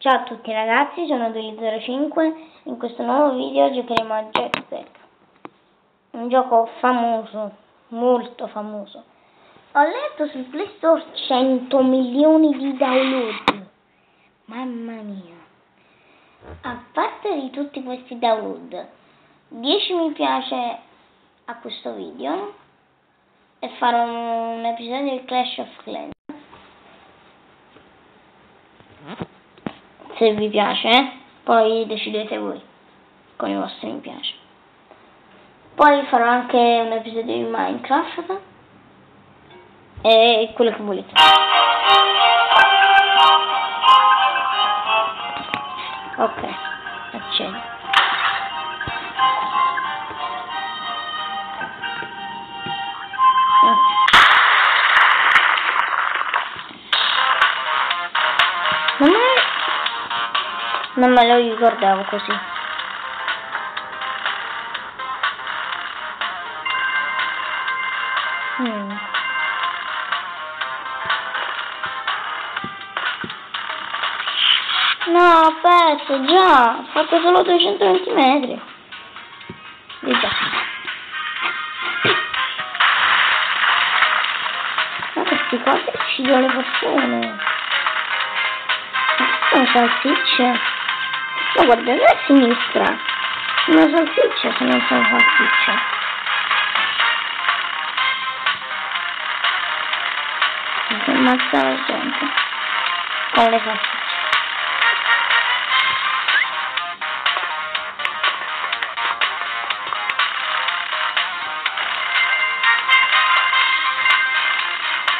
Ciao a tutti ragazzi, sono Dully05. In questo nuovo video giocheremo a Jetpack, un gioco famoso, molto famoso. Ho letto sul Play Store 100 milioni di download. Mamma mia. A parte di tutti questi download, 10 mi piace a questo video e farò un episodio di Clash of Clans. Se vi piace, poi decidete voi con i vostri mi piace. Poi farò anche un episodio di Minecraft e quello che volete. Ok, accedo. Non me lo ricordavo così. No, ho perso già. Ho fatto solo 220 metri. Già. Ma questi qua che uccidono le persone. Sono salsicce. Ma guardate a sinistra. Una salsiccia se non sono salsicce. Si ammazza la gente con le salsicce.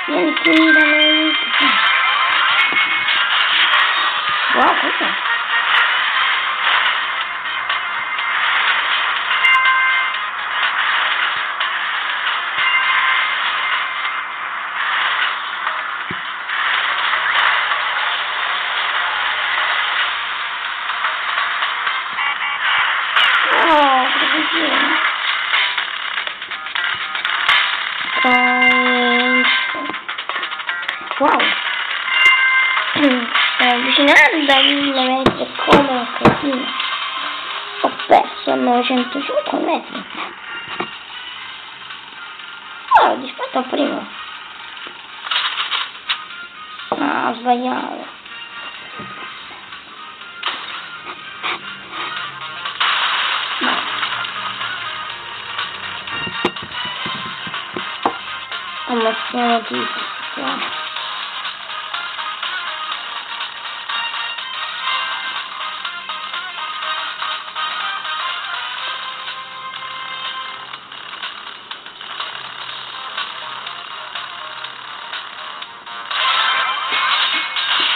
Vieni qui da me. Wow, cos'è? Wow, sto avvicinando a 1000 metri come un cretino. Ho perso a 905 metri. Oh, rispetto al primo. Ah, ho sbagliato. No. Ammazziamo tutti.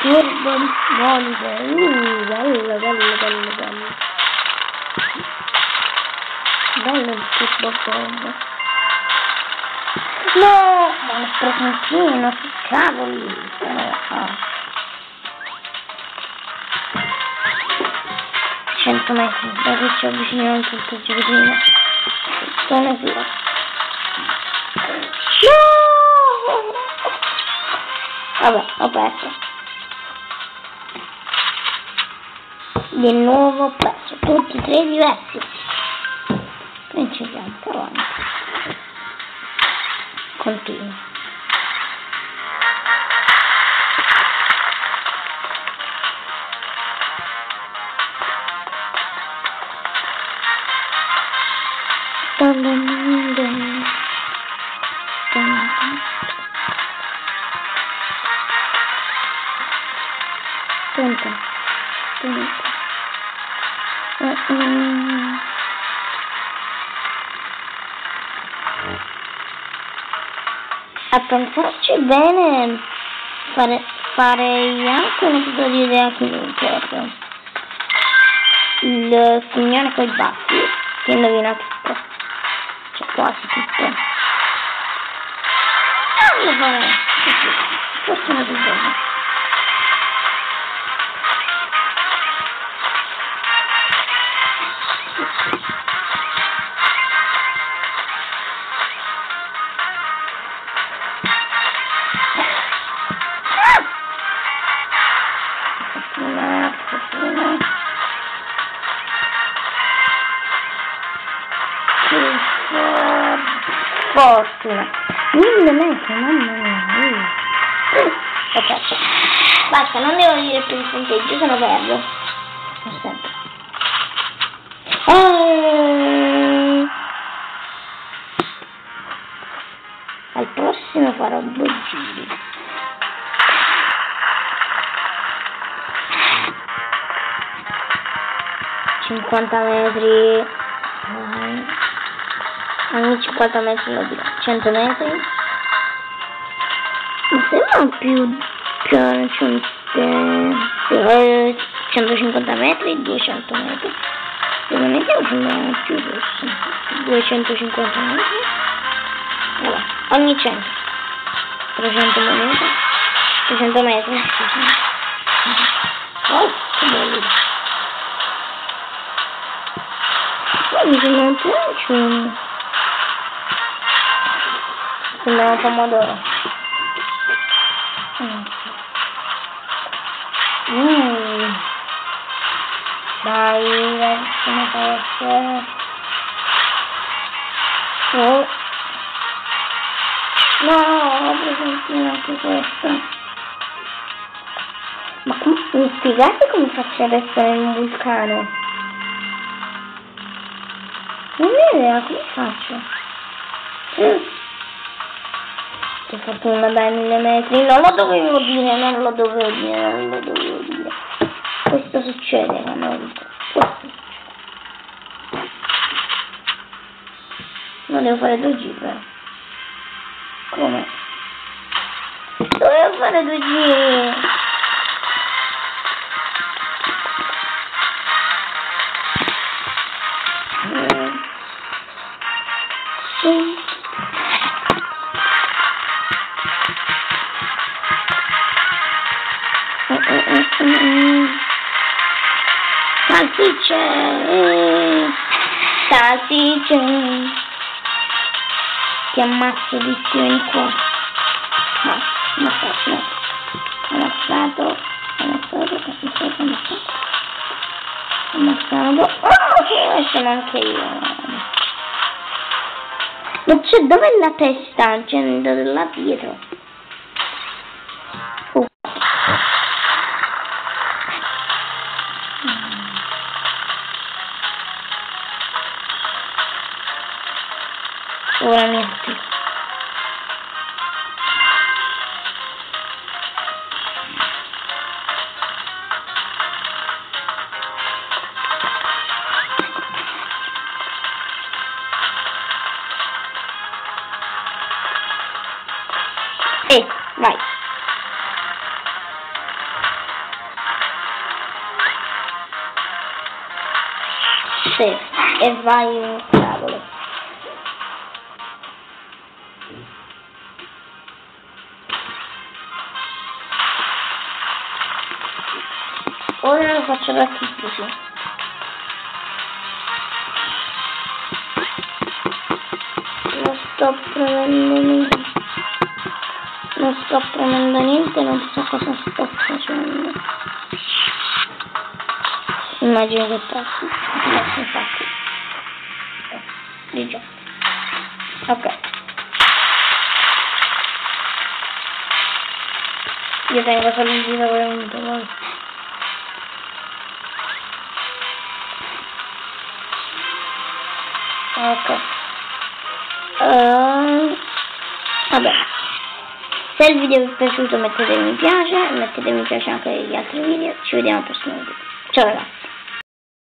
Turbo volleyball, bello. Bello il turbo volleyball. No, ma l'ho preso in pieno, che cavoli. 100 metri, da che ci avviciniamo tutto il giro. Sono sicuro. No! Vabbè, ho perso. Di nuovo ho perso, tutti e tre diversi. Principiamo, avanti. Continuo. A pensarci bene, farei anche un episodio di Minecraft. Il signore coi baffi che indovina tutto, cioè quasi tutto. Lo farei, forse non più bene. fortuna. 1000 metri, mamma mia. Ok. Basta, non devo dire più il punteggio, se no perdo. Sempre. Al prossimo farò 2 giri. $50 ogni 50 metri lo dirò. 100 metri. Ma sembra più 150 metri, 200 metri. Ovviamente mi sembrano più grossi. 250 metri. Allora, ogni 100. 300 monete. 300 metri. Oh, che bello. Mi sembra un pencino. Sembra un pomodoro. Dai, come fai a fare? Oh. No, ho preso anche questa. Ma mi spiegate come faccio ad essere in un vulcano? Non ho idea, come faccio? Che fortuna dai 1000 metri. Non lo dovevo dire. Questo succede quando dico. Non devo fare 2 giri. Come? Dovevo fare 2 giri. Salsicce, ti ammazzo di più in qua. Ammazzato. Oh, che sono anche io. Ma c'è, dov'è la testa? C'è là dietro. Ora niente. Vai. Sì, e vai in tavolo. Ora lo faccio da tipici. Non sto premendo niente, non so cosa sto facendo. Immagino che passi. Infatti. Di già. Ok. Io tengo solo il giro per un minuto. Ok. Vabbè. Se il video vi è piaciuto mettete mi piace anche agli altri video. Ci vediamo al prossimo video. Ciao ragazzi.